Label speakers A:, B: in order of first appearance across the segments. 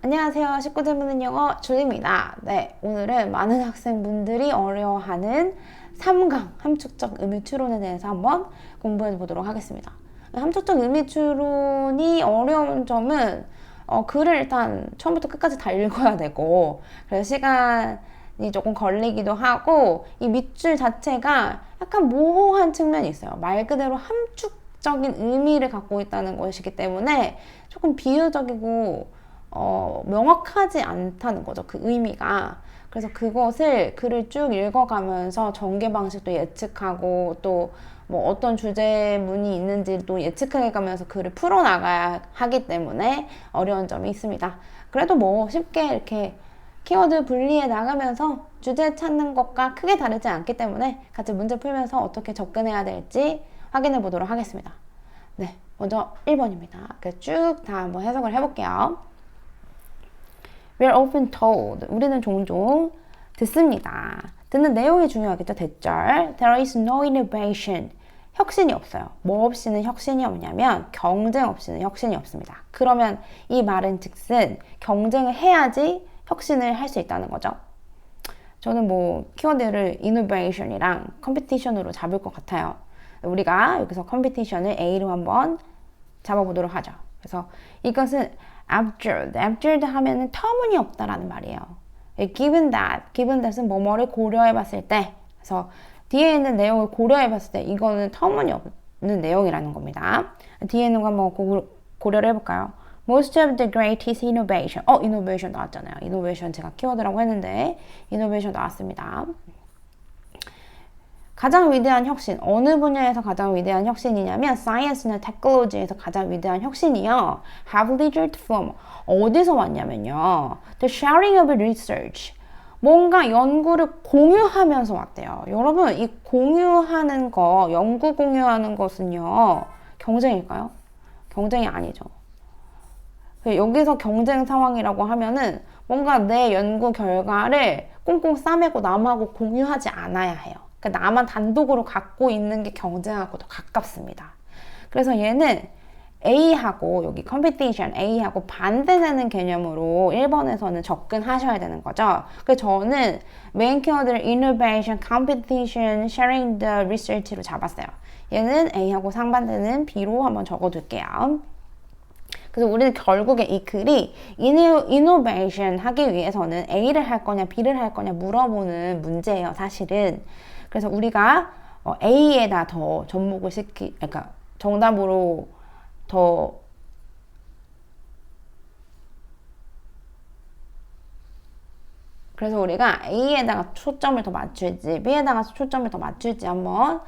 A: 안녕하세요. 19대 묻는 영어 줄입니다. 네, 오늘은 많은 학생분들이 어려워하는 3강 함축적 의미 추론에 대해서 한번 공부해 보도록 하겠습니다. 함축적 의미 추론이 어려운 점은 글을 일단 처음부터 끝까지 다 읽어야 되고, 그래서 시간이 조금 걸리기도 하고, 이 밑줄 자체가 약간 모호한 측면이 있어요. 말 그대로 함축적인 의미를 갖고 있다는 것이기 때문에 조금 비유적이고 명확하지 않다는 거죠. 그 의미가. 그래서 그것을 글을 쭉 읽어가면서 전개 방식도 예측하고 또 뭐 어떤 주제문이 있는지도 예측해 가면서 글을 풀어나가야 하기 때문에 어려운 점이 있습니다. 그래도 뭐 쉽게 이렇게 키워드 분리해 나가면서 주제 찾는 것과 크게 다르지 않기 때문에 같이 문제 풀면서 어떻게 접근해야 될지 확인해 보도록 하겠습니다. 네, 먼저 1번입니다. 쭉 다 한번 해석을 해볼게요. We're often told. 우리는 종종 듣습니다. 듣는 내용이 중요하겠죠. 대절. There is no innovation. 혁신이 없어요. 뭐 없이는 혁신이 없냐면 경쟁 없이는 혁신이 없습니다. 그러면 이 말은 즉슨 경쟁을 해야지 혁신을 할 수 있다는 거죠. 저는 뭐 키워드를 innovation이랑 competition으로 잡을 것 같아요. 우리가 여기서 competition을 A로 한번 잡아보도록 하죠. 그래서 이것은 absurd. absurd 하면은 터무니없다라는 말이에요. given that은 뭐뭐를 고려해봤을 때. 그래서 뒤에 있는 내용을 고려해봤을 때 이거는 터무니없는 내용이라는 겁니다. 뒤에 있는 거 한번 고려를 해볼까요? Most of the greatest innovation. innovation 나왔잖아요. innovation 제가 키워드라고 했는데 innovation 나왔습니다. 가장 위대한 혁신, 어느 분야에서 가장 위대한 혁신이냐면 science나 technology에서 가장 위대한 혁신이요. have resulted from, 어디서 왔냐면요. the sharing of research, 뭔가 연구를 공유하면서 왔대요. 여러분, 이 공유하는 거, 연구 공유하는 것은요. 경쟁일까요? 경쟁이 아니죠. 여기서 경쟁 상황이라고 하면은 뭔가 내 연구 결과를 꽁꽁 싸매고 남하고 공유하지 않아야 해요. 그러니까 나만 단독으로 갖고 있는 게 경쟁하고 더 가깝습니다. 그래서 얘는 A하고 여기 competition A하고 반대되는 개념으로 1번에서는 접근하셔야 되는 거죠. 그래서 저는 메인 키워드를 innovation, competition, sharing the research로 잡았어요. 얘는 A하고 상반되는 B로 한번 적어둘게요. 그래서 우리는 결국에 이 글이 innovation 하기 위해서는 A를 할 거냐 B를 할 거냐 물어보는 문제예요, 사실은. 그래서 우리가 A에다 더 접목을 그러니까 정답으로 더 그래서 우리가 A에다가 초점을 더 맞출지 B에다가 초점을 더 맞출지 한번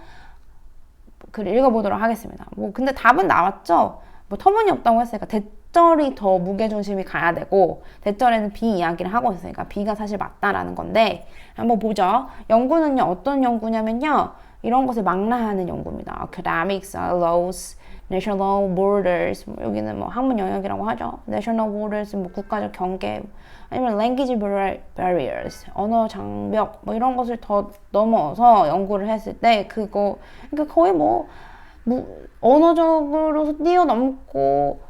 A: 글을 읽어보도록 하겠습니다. 뭐 근데 답은 나왔죠? 뭐 터무니없다고 했으니까 대절이 더 무게중심이 가야 되고 대절에는 B 이야기를 하고 있으니까 B가 사실 맞다라는 건데 한번 보죠. 연구는요 어떤 연구냐면요 이런 것을 망라하는 연구입니다. Academics, laws, national borders, 여기는 뭐 학문 영역이라고 하죠. National borders, 뭐 국가적 경계, 아니면 language barriers, 언어 장벽, 뭐 이런 것을 더 넘어서 연구를 했을 때 그거 그러니까 거의 뭐 언어적으로 뛰어넘고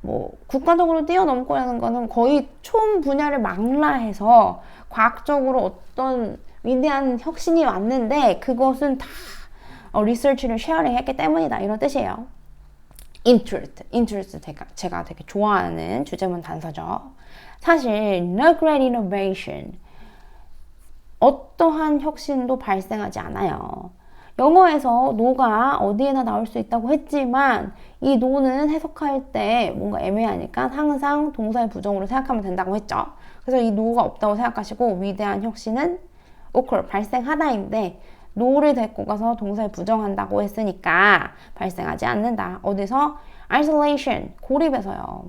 A: 뭐 국가적으로 뛰어넘고 하는 거는 거의 총 분야를 망라해서 과학적으로 어떤 위대한 혁신이 왔는데 그것은 다 리서치를 쉐어링했기 때문이다 이런 뜻이에요. interest 제가 되게 좋아하는 주제문 단서죠. 사실 no great innovation 어떠한 혁신도 발생하지 않아요. 영어에서 no가 어디에나 나올 수 있다고 했지만 이 no는 해석할 때 뭔가 애매하니까 항상 동사의 부정으로 생각하면 된다고 했죠. 그래서 이 no가 없다고 생각하시고 위대한 혁신은 occur, 발생하다인데 no를 데리고 가서 동사에 부정한다고 했으니까 발생하지 않는다. 어디서? isolation, 고립에서요.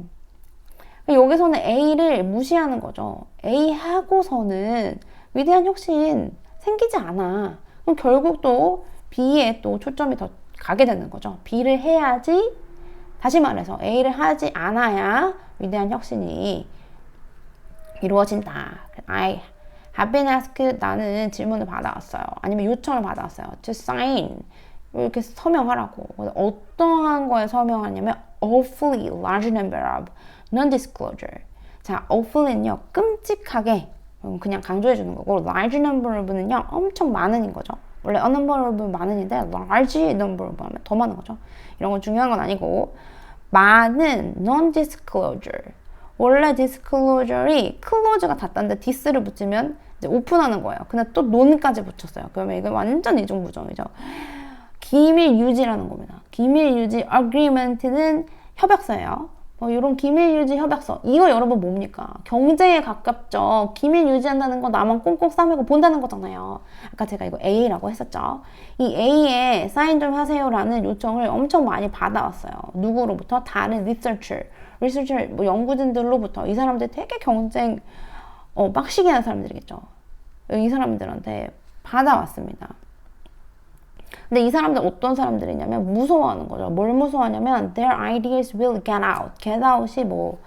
A: 여기서는 A를 무시하는 거죠. A 하고서는 위대한 혁신 생기지 않아. 그럼 결국 또 B에 또 초점이 더 가게 되는 거죠. B를 해야지, 다시 말해서 A를 하지 않아야 위대한 혁신이 이루어진다. I have been asked, 나는 질문을 받아왔어요. 아니면 요청을 받아왔어요. to sign, 이렇게 서명하라고. 어떠한 거에 서명하냐면 awfully large number of non-disclosure. 자, awful은요, 끔찍하게 그냥 강조해 주는 거고, large number of는요, 엄청 많은인 거죠. 원래 a number of 많은인데 large number of 하면 더 많은 거죠. 이런 건 중요한 건 아니고, 많은 non-disclosure. 원래 disclosure이 close가 닿다는데 dis를 붙이면 이제 오픈하는 거예요. 근데 또 non까지 붙였어요. 그러면 이거 완전 이중부정이죠. 기밀 유지라는 겁니다. 기밀 유지 agreement는 협약서예요. 이런 기밀 유지 협약서. 이거 여러분 뭡니까? 경제에 가깝죠. 기밀 유지한다는 거 나만 꽁꽁 싸매고 본다는 거잖아요. 아까 제가 이거 A라고 했었죠. 이 A에 사인 좀 하세요라는 요청을 엄청 많이 받아왔어요. 누구로부터? 다른 리서처, 뭐 연구진들로부터. 이 사람들 되게 경쟁 빡시게 하는 사람들이겠죠. 이 사람들한테 받아왔습니다. 근데 이 사람들 어떤 사람들이냐면 무서워하는 거죠. 뭘 무서워하냐면 their ideas will get out. get out이 뭐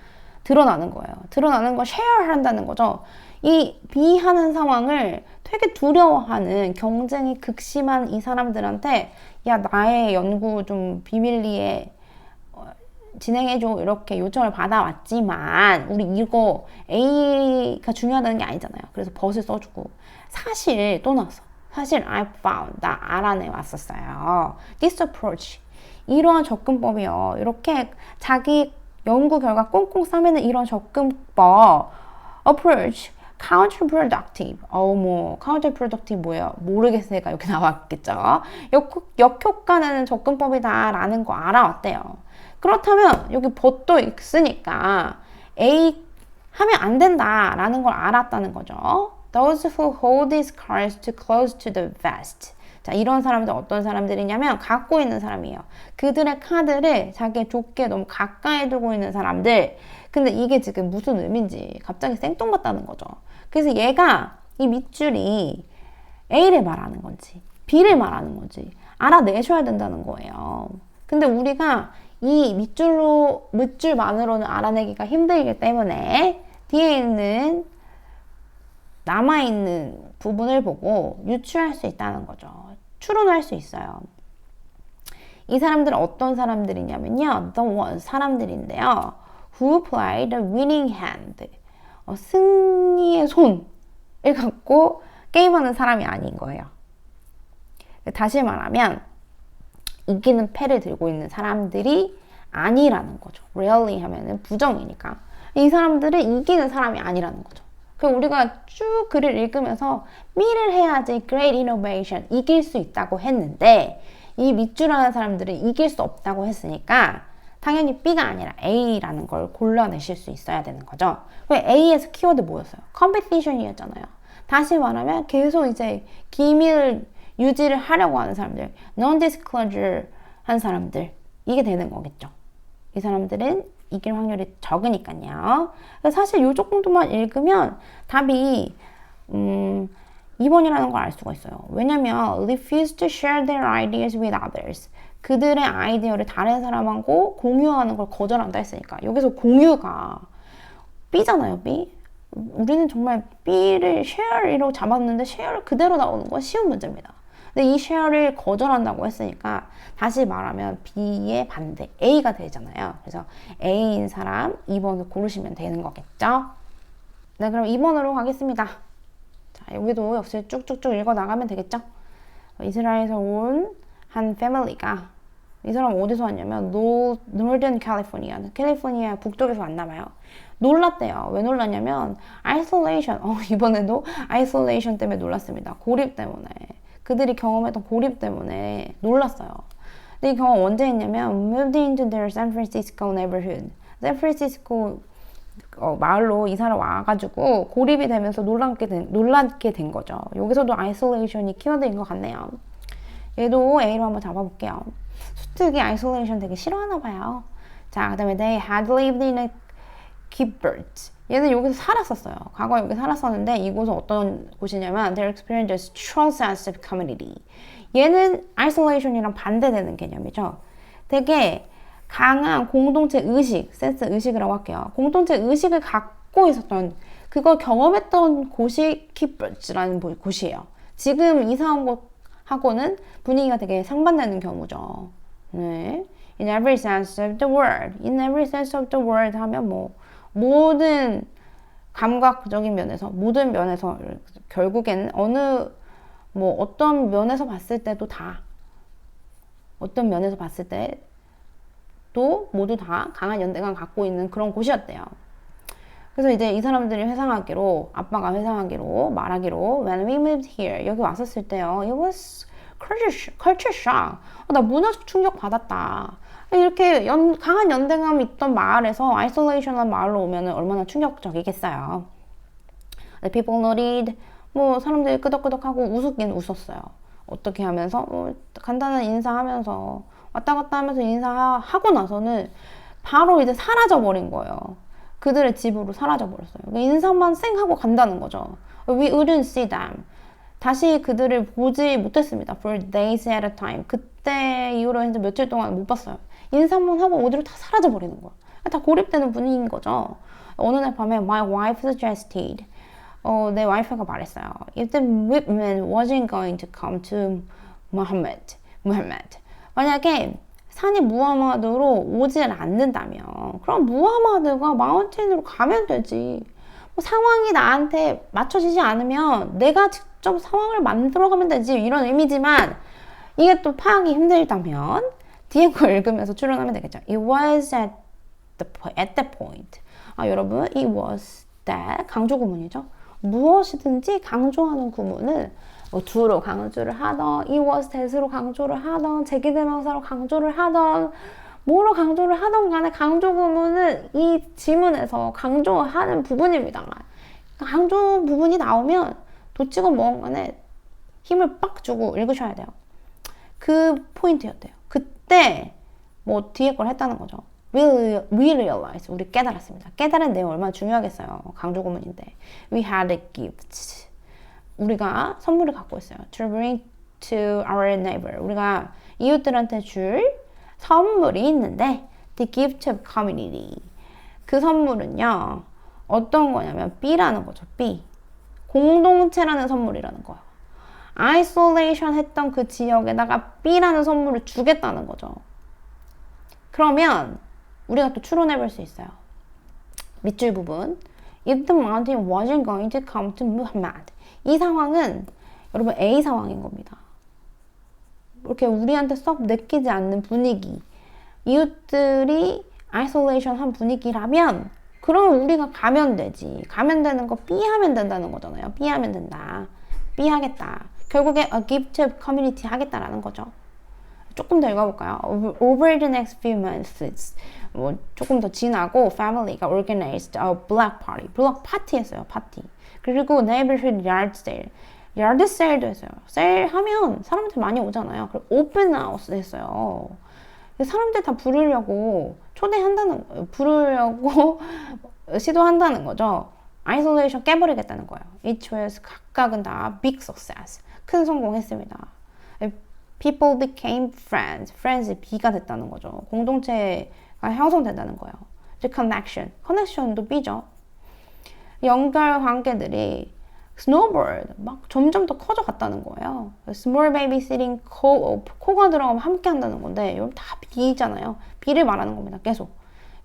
A: 드러나는 거예요. 드러나는 거 share 한다는 거죠. 이 비하는 상황을 되게 두려워하는 경쟁이 극심한 이 사람들한테 야 나의 연구 좀 비밀리에 진행해줘 이렇게 요청을 받아왔지만 우리 이거 A가 중요하다는 게 아니잖아요. 그래서 벗을 써주고 사실 또 나왔어. 사실 I found, 나 알아내 왔었어요. This approach, 이러한 접근법이요. 이렇게 자기 연구 결과 꽁꽁 싸매는 이런 접근법 approach, counterproductive. 뭐 counterproductive 뭐예요? 모르겠으니까 이렇게 나왔겠죠. 역효과는 접근법이다라는 거 알아왔대요. 그렇다면 여기 but도 있으니까 A 하면 안 된다라는 걸 알았다는 거죠. Those who hold these cards too close to the vest. 자, 이런 사람들 어떤 사람들이냐면 갖고 있는 사람이에요. 그들의 카드를 자기의 족에 너무 가까이 두고 있는 사람들. 근데 이게 지금 무슨 의미인지 갑자기 생뚱맞다는 거죠. 그래서 얘가 이 밑줄이 A를 말하는 건지 B를 말하는 건지 알아내셔야 된다는 거예요. 근데 우리가 이 밑줄만으로는 알아내기가 힘들기 때문에 뒤에 있는 남아있는 부분을 보고 유추할 수 있다는 거죠. 추론할 수 있어요. 이 사람들은 어떤 사람들이냐면요. The one 사람들인데요. Who played the winning hand. 승리의 손을 갖고 게임하는 사람이 아닌 거예요. 다시 말하면 이기는 패를 들고 있는 사람들이 아니라는 거죠. Rarely 하면은 부정이니까. 이 사람들은 이기는 사람이 아니라는 거죠. 그럼 우리가 쭉 글을 읽으면서 B를 해야지 Great Innovation 이길 수 있다고 했는데 이 밑줄 하는 사람들은 이길 수 없다고 했으니까 당연히 B가 아니라 A라는 걸 골라내실 수 있어야 되는 거죠. 왜 A에서 키워드 뭐였어요? Competition이었잖아요. 다시 말하면 계속 이제 기밀 유지를 하려고 하는 사람들, non-disclosure 한 사람들 이게 되는 거겠죠. 이 사람들은 이길 확률이 적으니까요. 사실 이 정도만 읽으면 답이 2번이라는 걸 알 수가 있어요. 왜냐면 refuse to share their ideas with others. 그들의 아이디어를 다른 사람하고 공유하는 걸 거절한다 했으니까 여기서 공유가 B잖아요. B. 우리는 정말 B를 share이라고 잡았는데 share를 그대로 나오는 건 쉬운 문제입니다. 근데 이 share를 거절한다고 했으니까 다시 말하면 B의 반대 A가 되잖아요. 그래서 A인 사람 2번을 고르시면 되는 거겠죠. 네, 그럼 2번으로 가겠습니다. 자, 여기도 역시 쭉쭉쭉 읽어 나가면 되겠죠. 이스라엘에서 온 한 패밀리가 이 사람 어디서 왔냐면 Northern California, 캘리포니아 북쪽에서 왔나 봐요. 놀랐대요. 왜 놀랐냐면 isolation, 이번에도 isolation 때문에 놀랐습니다. 고립 때문에. 그들이 경험했던 고립 때문에 놀랐어요. 근데 이 경험 언제 했냐면 moved into their San Francisco neighborhood. 샌프란시스코 마을로 이사를 와가지고 고립이 되면서 놀라게 된 거죠. 여기서도 isolation이 키워드인 것 같네요. 얘도 A로 한번 잡아볼게요. 수특이 isolation 되게 싫어하나 봐요. 자, 그 다음에 they had lived in a kibbutz. 얘는 여기서 살았었어요. 과거에 여기 살았었는데 이곳은 어떤 곳이냐면 they experienced a strong sense of community. 얘는 isolation이랑 반대되는 개념이죠. 되게 강한 공동체 의식, 센스 의식이라고 할게요. 공동체 의식을 갖고 있었던 그걸 경험했던 곳이 kibbutz라는 곳이에요. 지금 이사 온 곳하고는 분위기가 되게 상반되는 경우죠. 네. In every sense of the word. In every sense of the word 하면 뭐 모든 감각적인 면에서, 모든 면에서 결국에는 어떤 면에서 봤을 때도 다, 어떤 면에서 봤을 때도 모두 다 강한 연대감을 갖고 있는 그런 곳이었대요. 그래서 이제 이 사람들이 회상하기로, 아빠가 회상하기로, 말하기로, when we moved here, 여기 왔었을 때요, it was culture shock. 나 문화적 충격 받았다. 이렇게 강한 연대감 있던 마을에서 isolation한 마을로 오면 얼마나 충격적이겠어요. People noted, 사람들이 끄덕끄덕하고 웃긴 웃었어요. 어떻게 하면서? 간단한 인사하면서, 왔다 갔다 하면서 인사하고 나서는 바로 이제 사라져버린 거예요. 그들의 집으로 사라져버렸어요. 인사만 쌩 하고 간다는 거죠. We wouldn't see them. 다시 그들을 보지 못했습니다. For days at a time. 그때 이후로 이제 며칠 동안 못 봤어요. 인사만 하고 어디로 다 사라져버리는 거야. 다 고립되는 분위기인 거죠. 어느 날 밤에 my wife suggested. 내 와이프가 말했어요. If the whipman wasn't going to come to Muhammad. 만약에 산이 무하마드로 오질 않는다면 그럼 무하마드가 마운틴으로 가면 되지. 상황이 나한테 맞춰지지 않으면 내가 직접 상황을 만들어가면 되지. 이런 의미지만 이게 또 파악이 힘들다면 뒤에 거 읽으면서 추론하면 되겠죠. It was at that point. 여러분, it was that 강조 구문이죠. 무엇이든지 강조하는 구문은 do로 강조를 하던, it was that으로 강조를 하던, 제기대명사로 강조를 하던, 뭐로 강조를 하던 간에 강조 구문은 이 지문에서 강조하는 부분입니다. 강조 부분이 나오면 도치건 뭐건 간에 힘을 빡 주고 읽으셔야 돼요. 그 포인트였대요. 그때 뒤에 걸 했다는 거죠. We realized, 우리 깨달았습니다. 깨달은 내용 얼마나 중요하겠어요. 강조 구문인데. We had a gift. 우리가 선물을 갖고 있어요. To bring to our neighbor. 우리가 이웃들한테 줄 선물이 있는데 The gift of community. 그 선물은요. 어떤 거냐면 B라는 거죠. B. 공동체라는 선물이라는 거예요. 아이솔레이션 했던 그 지역에다가 B라는 선물을 주겠다는 거죠. 그러면 우리가 또 추론해 볼 수 있어요. 밑줄 부분. If the mountain wasn't going to come to Muhammad. 이 상황은 여러분 A 상황인 겁니다. 이렇게 우리한테 썩 내키지 않는 분위기. 이웃들이 아이솔레이션 한 분위기라면 그럼 우리가 가면 되지. 가면 되는 거 B 하면 된다는 거잖아요. B 하면 된다. B 하겠다. 결국에 a gift of community 하겠다라는 거죠. 조금 더 읽어볼까요? Over the next few months, 조금 더 지나고 family가 organized a block party, 블록 파티 했어요. 파티. 그리고 neighborhood yard sale, yard sale도 했어요. 세일 하면 사람들 많이 오잖아요. 그리고 open house 했어요. 사람들 다 부르려고 부르려고 시도한다는 거죠. 아이솔레이션 깨버리겠다는 거예요. Each was 각각은 다 big success, 큰 성공했습니다. People became friends. Friends이 B가 됐다는 거죠. 공동체가 형성된다는 거예요. 이제 connection도 B죠. 연결 관계들이 snowballed, 막 점점 더 커져갔다는 거예요. small babysitting co-op, 코가 들어가면 함께 한다는 건데 이건 다 B잖아요. B를 말하는 겁니다. 계속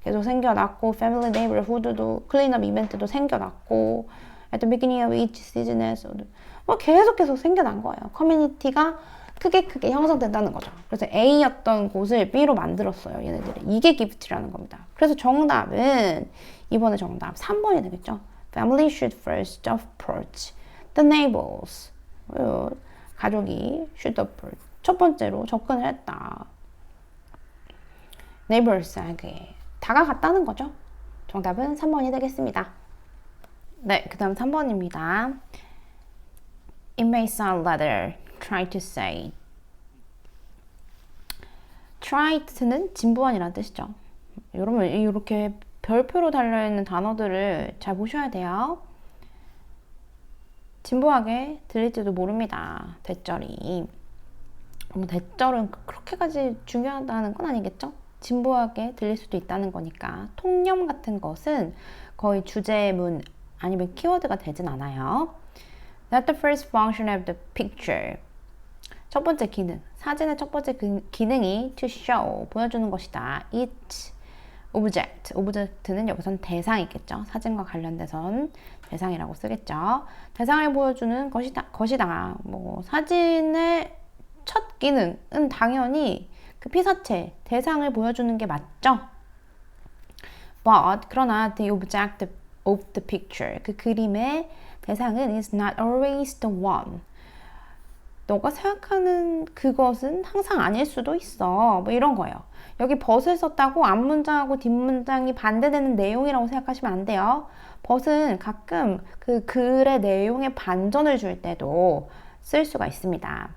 A: 생겨났고 family neighborhood도 클린업 이벤트도 생겨났고 at the beginning of each season에서 계속 생겨난 거예요. 커뮤니티가 크게 형성된다는 거죠. 그래서 A였던 곳을 B로 만들었어요. 얘네들이. 이게 기프트라는 겁니다. 그래서 정답은 이번에 정답 3번이 되겠죠. Family should first approach the neighbors. 가족이 should approach. 첫 번째로 접근을 했다. neighbors에게 다가갔다는 거죠. 정답은 3번이 되겠습니다. 네, 그 다음 3번입니다. It may sound rather try to say. try는 진부한이라는 뜻이죠. 여러분 이렇게 별표로 달려있는 단어들을 잘 보셔야 돼요. 진부하게 들릴지도 모릅니다. 대절이. 대절은 그렇게까지 중요하다는 건 아니겠죠? 진부하게 들릴 수도 있다는 거니까 통념 같은 것은 거의 주제문 아니면 키워드가 되진 않아요. Not the first function of the picture. 첫 번째 기능, 사진의 첫 번째 기능이 to show, 보여주는 것이다. It object는 여기선 대상이겠죠. 사진과 관련돼선 대상이라고 쓰겠죠. 대상을 보여주는 것이다. 뭐 사진의 첫 기능은 당연히 그 피사체, 대상을 보여주는 게 맞죠. But 그러나 the object of the picture, 그 그림의 대상은 is not always the one. 너가 생각하는 그것은 항상 아닐 수도 있어. 뭐 이런 거예요. 여기 but을 썼다고 앞문장하고 뒷문장이 반대되는 내용이라고 생각하시면 안 돼요. but은 가끔 그 글의 내용에 반전을 줄 때도 쓸 수가 있습니다.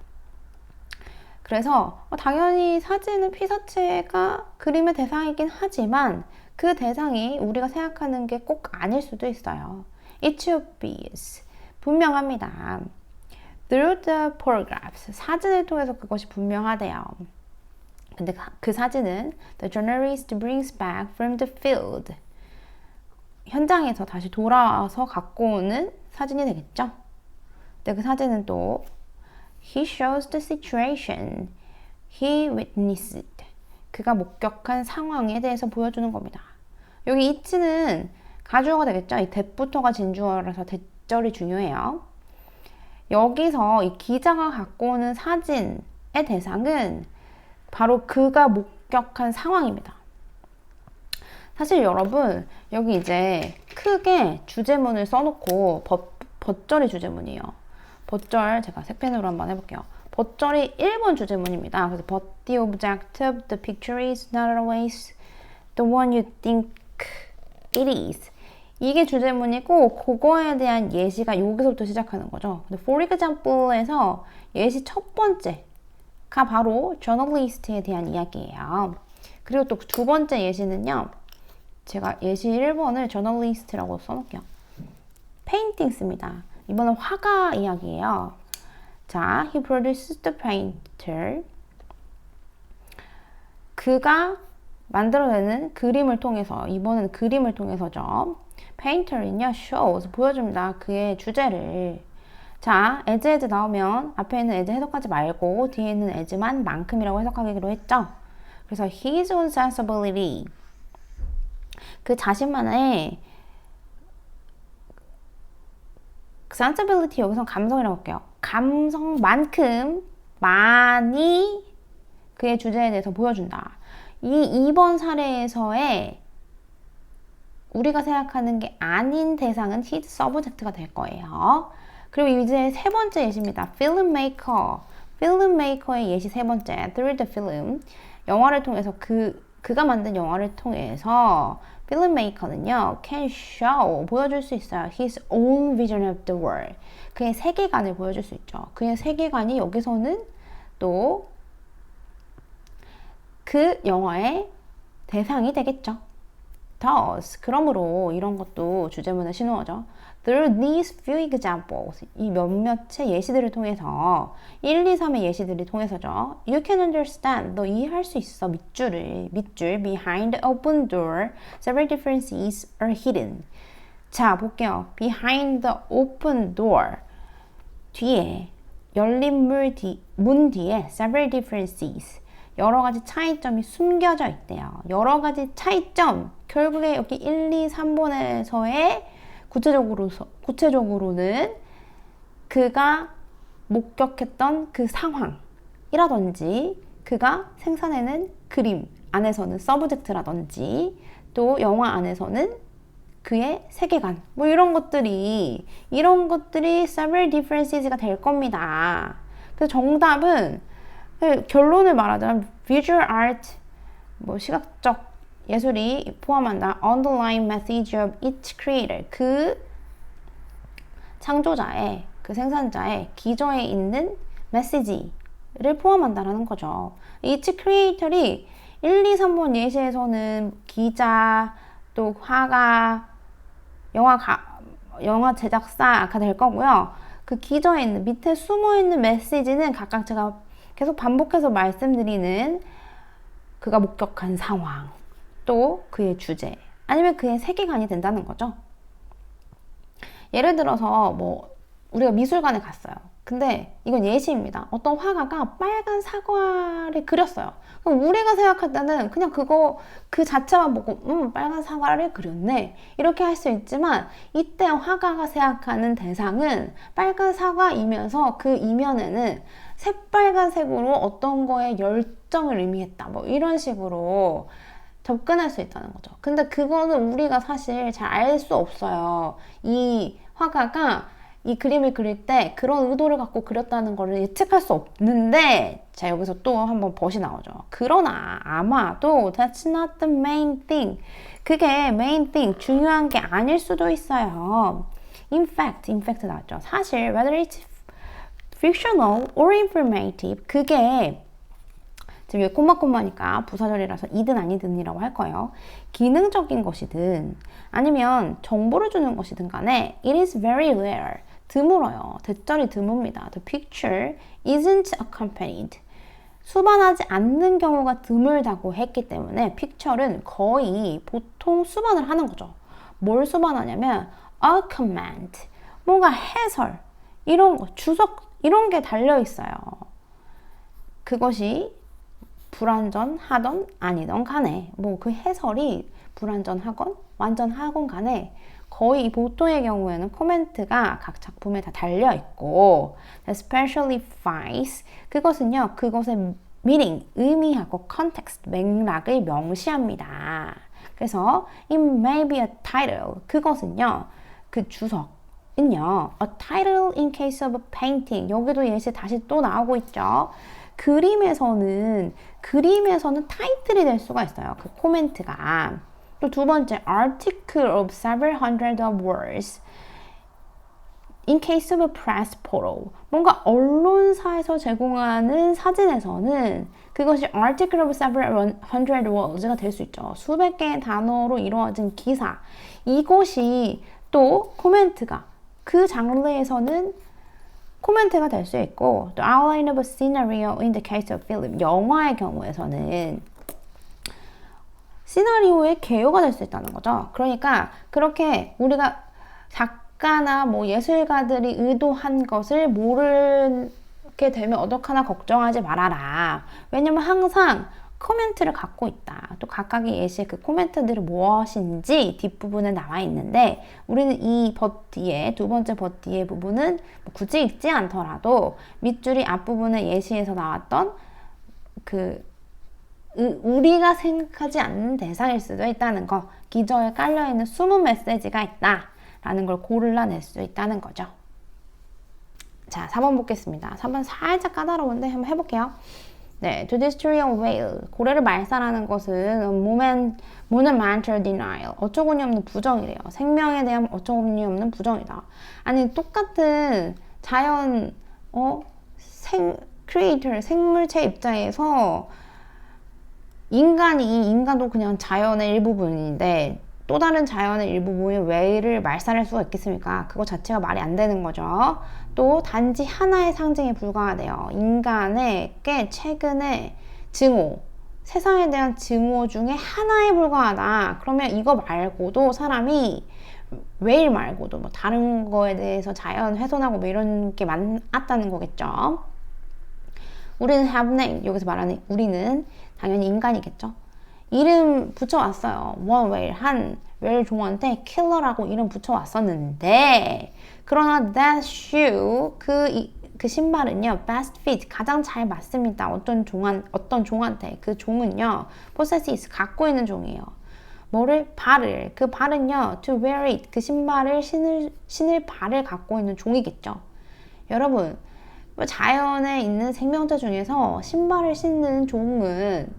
A: 그래서 당연히 사진은 피사체가 그림의 대상이긴 하지만 그 대상이 우리가 생각하는 게 꼭 아닐 수도 있어요. It's obvious. 분명합니다. Through the photographs. 사진을 통해서 그것이 분명하대요. 근데 그 사진은 the journalist brings back from the field. 현장에서 다시 돌아와서 갖고 오는 사진이 되겠죠. 근데 그 사진은 또 he shows the situation he witnessed. 그가 목격한 상황에 대해서 보여주는 겁니다. 여기 it는 가주어가 되겠죠. 이 that부터가 진주어라서 대절이 중요해요. 여기서 이 기자가 갖고 오는 사진의 대상은 바로 그가 목격한 상황입니다. 사실 여러분 여기 이제 크게 주제문을 써놓고 벗절이 주제문이에요. 벗절 제가 색펜으로 한번 해볼게요. 벗절이 1번 주제문입니다. 그래서 But the object of the picture is not always the one you think it is. 이게 주제문이고 그거에 대한 예시가 여기서부터 시작하는 거죠. 근데 for example에서 예시 첫 번째가 바로 journalist에 대한 이야기예요. 그리고 또 두 번째 예시는요. 제가 예시 1번을 journalist라고 써놓을게요. paintings입니다. 이번엔 화가 이야기예요. 자, he produces the painter. 그가 만들어내는 그림을 통해서, 이번엔 그림을 통해서죠. painter는요, shows, 보여줍니다. 그의 주제를. 자, as 나오면 앞에 있는 as 해석하지 말고 뒤에 있는 as만 만큼이라고 해석하기로 했죠. 그래서 his own sensibility. 그 자신만의 sensibility 여기서 감성이라고 할게요. 감성만큼 많이 그의 주제에 대해서 보여준다. 이 2번 사례에서의 우리가 생각하는 게 아닌 대상은 his subject가 될 거예요. 그리고 이제 세 번째 예시입니다. filmmaker. filmmaker의 예시 세 번째. through the film. 영화를 통해서 그가 만든 영화를 통해서 filmmaker는요, can show, 보여줄 수 있어요. his own vision of the world. 그의 세계관을 보여줄 수 있죠. 그의 세계관이 여기서는 또 그 영화의 대상이 되겠죠. Thus, 그러므로 이런 것도 주제문의 신호어죠. Through these few examples, 이 몇몇의 예시들을 통해서 1, 2, 3의 예시들을 통해서죠. You can understand, 너 이해할 수 있어. 밑줄 behind the open door, several differences are hidden. 자, 볼게요. Behind the open door, 뒤에 열린 문 뒤에 several differences, 여러 가지 차이점이 숨겨져 있대요. 여러 가지 차이점, 결국에 여기 1, 2, 3번에서의 구체적으로는 그가 목격했던 그 상황이라든지 그가 생산해낸 그림 안에서는 서브젝트라든지 또 영화 안에서는 그의 세계관 뭐 이런 것들이 several differences가 될 겁니다. 그래서 정답은 결론을 말하자면 visual art 뭐 시각적 예술이 포함한다. underlying message of each creator. 그 창조자의, 그 생산자의 기저에 있는 메시지를 포함한다라는 거죠. each creator이 1, 2, 3번 예시에서는 기자, 또 화가, 영화 제작사가 될 거고요. 그 기저에 있는, 밑에 숨어있는 메시지는 각각 제가 계속 반복해서 말씀드리는 그가 목격한 상황, 또 그의 주제, 아니면 그의 세계관이 된다는 거죠. 예를 들어서 뭐 우리가 미술관에 갔어요. 근데 이건 예시입니다. 어떤 화가가 빨간 사과를 그렸어요. 그럼 우리가 생각할 때는 그냥 그 자체만 보고, 빨간 사과를 그렸네. 이렇게 할 수 있지만, 이때 화가가 생각하는 대상은 빨간 사과이면서 그 이면에는 새빨간색으로 어떤 거에 열정을 의미했다. 뭐 이런 식으로 접근할 수 있다는 거죠. 근데 그거는 우리가 사실 잘 알 수 없어요. 이 화가가 이 그림을 그릴 때 그런 의도를 갖고 그렸다는 거를 예측할 수 없는데, 자, 여기서 또 한번 벗이 나오죠. 그러나 아마도 that's not the main thing. 그게 main thing, 중요한 게 아닐 수도 있어요. in fact 나왔죠. 사실 whether it's fictional or informative, 그게 지금 여기 콤마니까 부사절이라서 이든 아니든이라고 할 거예요. 기능적인 것이든 아니면 정보를 주는 것이든 간에 it is very rare. 드물어요. 대절이 드뭅니다. The picture isn't accompanied. 수반하지 않는 경우가 드물다고 했기 때문에 픽처는 거의 보통 수반을 하는 거죠. 뭘 수반하냐면 a command, 뭔가 해설, 이런 거, 주석, 이런 게 달려 있어요. 그것이 불완전하던 아니던 간에 뭐 그 해설이 불완전하건 완전하건 간에 거의 보통의 경우에는 코멘트가 각 작품에 다 달려 있고 especially finds, 그것은요 그것의 meaning, 의미하고 context, 맥락을 명시합니다. 그래서 it may be a title, 그것은요 그 주석은요 a title in case of a painting, 여기도 예시 다시 또 나오고 있죠. 그림에서는 타이틀이 될 수가 있어요. 그 코멘트가. 또 두 번째, article of several hundred of words in case of a press photo. 뭔가 언론사에서 제공하는 사진에서는 그것이 article of several hundred words가 될 수 있죠. 수백 개의 단어로 이루어진 기사. 이것이 또 코멘트가, 그 장르에서는 코멘트가 될 수 있고, 또 outline of a scenario in the case of film, 영화의 경우에서는 시나리오의 개요가 될 수 있다는 거죠. 그러니까 그렇게 우리가 작가나 뭐 예술가들이 의도한 것을 모르게 되면 어떡하나 걱정하지 말아라. 왜냐면 항상 코멘트를 갖고 있다. 또 각각의 예시의 그 코멘트들이 무엇인지 뒷부분에 나와 있는데, 우리는 이 벗 뒤에, 두 번째 벗 뒤에 부분은 굳이 읽지 않더라도 밑줄이 앞부분의 예시에서 나왔던 우리가 생각하지 않는 대상일 수도 있다는 거, 기저에 깔려있는 숨은 메시지가 있다라는 걸 골라낼 수 있다는 거죠. 자, 4번 보겠습니다. 4번 살짝 까다로운데 한번 해볼게요. 네, to destroy a whale, 고래를 말살하는 것은 monumental denial, 어처구니 없는 부정이래요. 생명에 대한 어처구니 없는 부정이다. 아니, 똑같은 자연, creator, 생물체 입장에서 인간도 그냥 자연의 일부분인데 또 다른 자연의 일부분인 whale을 말살할 수가 있겠습니까? 그거 자체가 말이 안 되는 거죠. 또 단지 하나의 상징에 불과하대요. 인간의 꽤 최근의 증오, 세상에 대한 증오 중에 하나에 불과하다. 그러면 이거 말고도 사람이 whale 말고도 뭐 다른 거에 대해서 자연 훼손하고 뭐 이런 게 많았다는 거겠죠. 우리는 have name, 여기서 말하는 우리는 당연히 인간이겠죠. 이름 붙여왔어요. one whale, 한 whale 종한테 킬러라고 이름 붙여왔었는데, 그러나 that shoe, 그 신발은요 best fit, 가장 잘 맞습니다. 어떤 종한테. 그 종은요 possesses, 갖고 있는 종이에요. 발을, 그 발은요 to wear it, 그 신발을 신을 발을 갖고 있는 종이겠죠. 여러분, 자연에 있는 생명체 중에서 신발을 신는 종은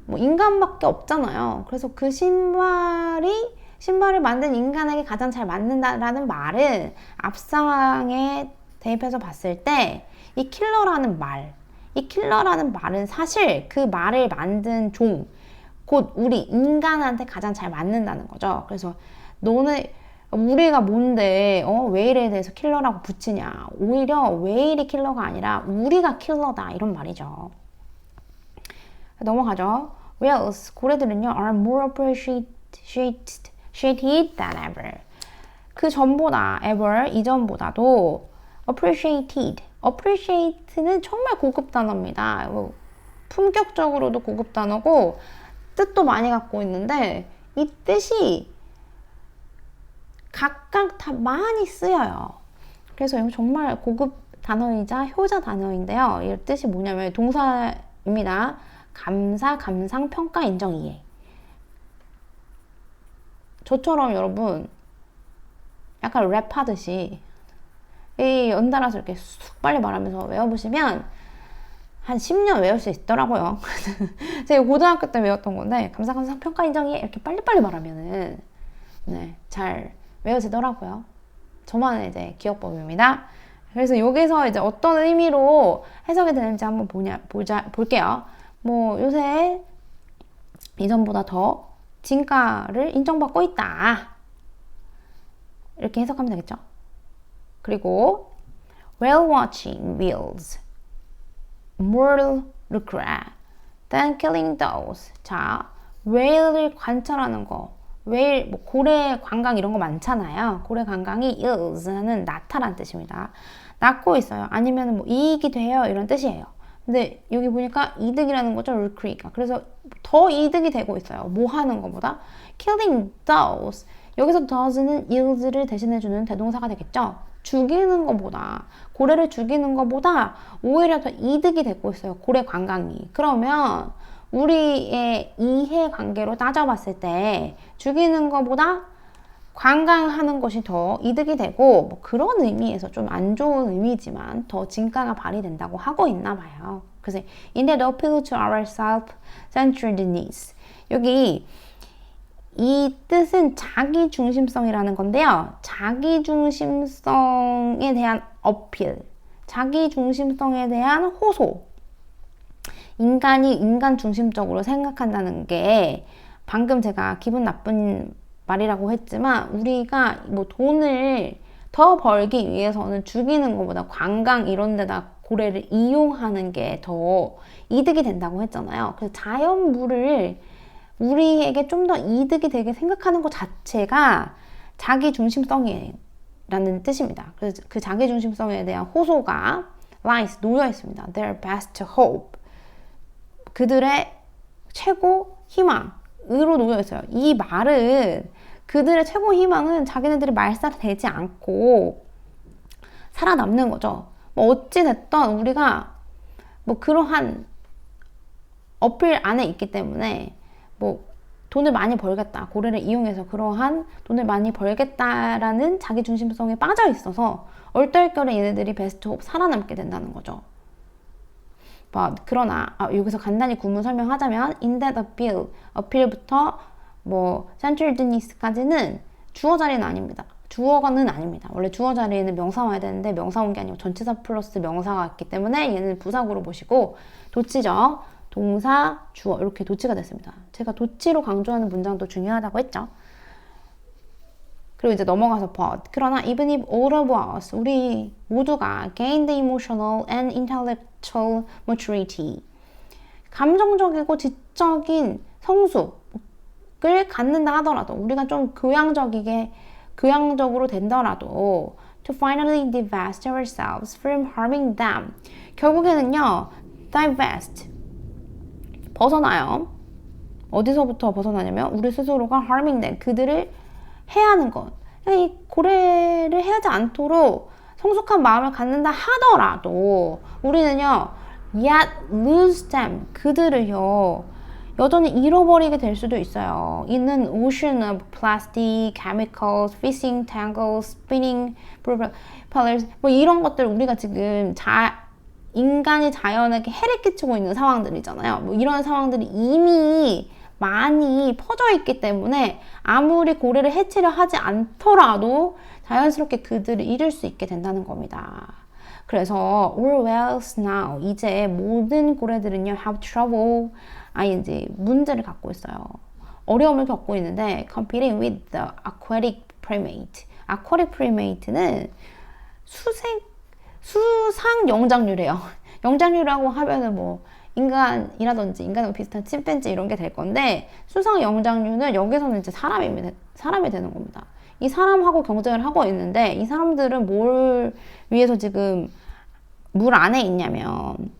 A: 뭐 인간밖에 없잖아요. 그래서 그 신발을 만든 인간에게 가장 잘 맞는다라는 말은 앞상에 대입해서 봤을 때 이 킬러라는 말은 사실 그 말을 만든 종, 곧 우리 인간한테 가장 잘 맞는다는 거죠. 그래서 우리가 뭔데 웨일에 대해서 킬러라고 붙이냐. 오히려 웨일이 킬러가 아니라 우리가 킬러다, 이런 말이죠. 넘어가죠. Whales, 고래들은요 are more appreciated than ever. 그 전보다, ever, 이전보다도 appreciate는 정말 고급 단어입니다. 품격적으로도 고급 단어고 뜻도 많이 갖고 있는데 이 뜻이 각각 다 많이 쓰여요. 그래서 이거 정말 고급 단어이자 효자 단어인데요. 이 뜻이 뭐냐면 동사입니다. 감사, 감상, 평가, 인정, 이해. 저처럼 여러분 약간 랩하듯이 이 연달아서 이렇게 쑥 빨리 말하면서 외워보시면 한 10년 외울 수 있더라고요. 제가 고등학교 때 외웠던 건데 감사, 감상, 평가, 인정, 이해 이렇게 빨리빨리 말하면은 네, 잘 외워지더라고요. 저만의 이제 기억법입니다. 그래서 여기서 이제 어떤 의미로 해석이 되는지 한번 볼게요. 뭐 요새 이전보다 더 진가를 인정받고 있다. 이렇게 해석하면 되겠죠. 그리고 whale watching whales more regret than killing those. 자, whale을 관찰하는 거. whale, 뭐 고래 관광 이런 거 많잖아요. 고래 관광이 ills는 낳다란 뜻입니다. 낳고 있어요. 아니면 뭐 이익이 돼요 이런 뜻이에요. 근데 여기 보니까 이득이라는 거죠. recruit가. 그래서 더 이득이 되고 있어요. 뭐 하는 것보다. killing those. 여기서 does는 yield를 대신해주는 대동사가 되겠죠. 죽이는 것보다, 고래를 죽이는 것보다 오히려 더 이득이 되고 있어요. 고래 관광이. 그러면 우리의 이해관계로 따져봤을 때 죽이는 것보다 관광하는 것이 더 이득이 되고 뭐 그런 의미에서 좀 안 좋은 의미지만 더 진가가 발휘된다고 하고 있나 봐요. 그래서 in that appeal to our self-centered needs. 여기 이 뜻은 자기중심성이라는 건데요. 자기중심성에 대한 어필, 자기중심성에 대한 호소. 인간이 인간중심적으로 생각한다는 게 방금 제가 기분 나쁜 말이라고 했지만 우리가 뭐 돈을 더 벌기 위해서는 죽이는 것보다 관광 이런 데다 고래를 이용하는 게 더 이득이 된다고 했잖아요. 그래서 자연물을 우리에게 좀 더 이득이 되게 생각하는 것 자체가 자기중심성이라는 뜻입니다. 그래서 그 자기중심성에 대한 호소가 lies 놓여 있습니다. Their best hope. 그들의 최고 희망으로 놓여 있어요. 이 말은 그들의 최고 희망은 자기네들이 말살되지 않고 살아남는 거죠. 뭐 어찌됐든 우리가 뭐 그러한 어필 안에 있기 때문에 뭐 돈을 많이 벌겠다. 고래를 이용해서 그러한 돈을 많이 벌겠다라는 자기중심성에 빠져 있어서 얼떨결에 얘네들이 베스트 홉 살아남게 된다는 거죠. 그러나 여기서 간단히 구문 설명하자면 in that appeal, appeal부터 뭐 centeredness까지는 주어 자리는 아닙니다. 주어가는 아닙니다. 원래 주어 자리에는 명사 와야 되는데 명사 온 게 아니고 전치사 플러스 명사가 있기 때문에 얘는 부사구로 보시고 도치죠. 동사, 주어 이렇게 도치가 됐습니다. 제가 도치로 강조하는 문장도 중요하다고 했죠. 그리고 이제 넘어가서 but. 그러나 even if all of us, 우리 모두가 gain the emotional and intellectual maturity, 감정적이고 지적인 성숙을 갖는다 하더라도 우리가 좀 교양적으로 된다라도 to finally divest ourselves from harming them. 결국에는요, divest 벗어나요. 어디서부터 벗어나냐면 우리 스스로가 harming them, 그들을 해하는 것. 이 고래를 해하지 않도록 성숙한 마음을 갖는다 하더라도 우리는요, yet lose them, 그들을요 여전히 잃어버리게 될 수도 있어요. 있는 ocean of plastic, chemicals, fishing tangles, spinning propellers, 뭐 이런 것들 우리가 지금 인간이 자연에게 해를 끼치고 있는 상황들이잖아요. 뭐 이런 상황들이 이미 많이 퍼져 있기 때문에 아무리 고래를 해치려 하지 않더라도 자연스럽게 그들을 잃을 수 있게 된다는 겁니다. 그래서 all whales now, 이제 모든 고래들은요 have trouble, ing, 문제를 갖고 있어요. 어려움을 겪고 있는데 competing with the aquatic primate. aquatic primate는 수상 영장류래요. 영장류라고 하면은 뭐 인간이라든지 인간하고 비슷한 침팬지 이런 게 될 건데 수상 영장류는 여기서는 이제 사람이 되는 겁니다. 이 사람하고 경쟁을 하고 있는데 이 사람들은 뭘 위해서 지금 물 안에 있냐면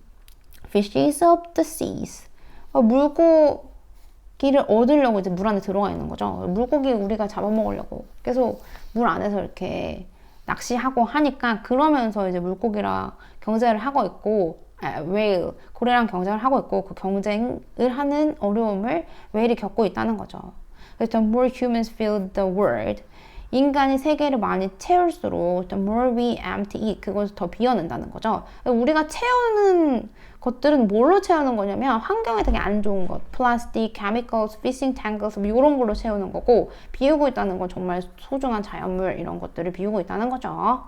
A: fishes of the seas. 물고기를 얻으려고 이제 물 안에 들어가 있는 거죠. 물고기 우리가 잡아먹으려고 계속 물 안에서 이렇게 낚시하고 하니까 그러면서 이제 물고기랑 경쟁을 하고 있고 웨일, 고래랑 경쟁을 하고 있고 그 경쟁을 하는 어려움을 웨일이 겪고 있다는 거죠. 그래서 the more humans fill the world, 인간이 세계를 많이 채울수록 the more we empty it, 그것을 더 비워낸다는 거죠. 우리가 채우는 것들은 뭘로 채우는 거냐면 환경에 되게 안 좋은 것, 플라스틱, chemicals, fishing tangles 뭐 이런 걸로 채우는 거고 비우고 있다는 건 정말 소중한 자연물 이런 것들을 비우고 있다는 거죠.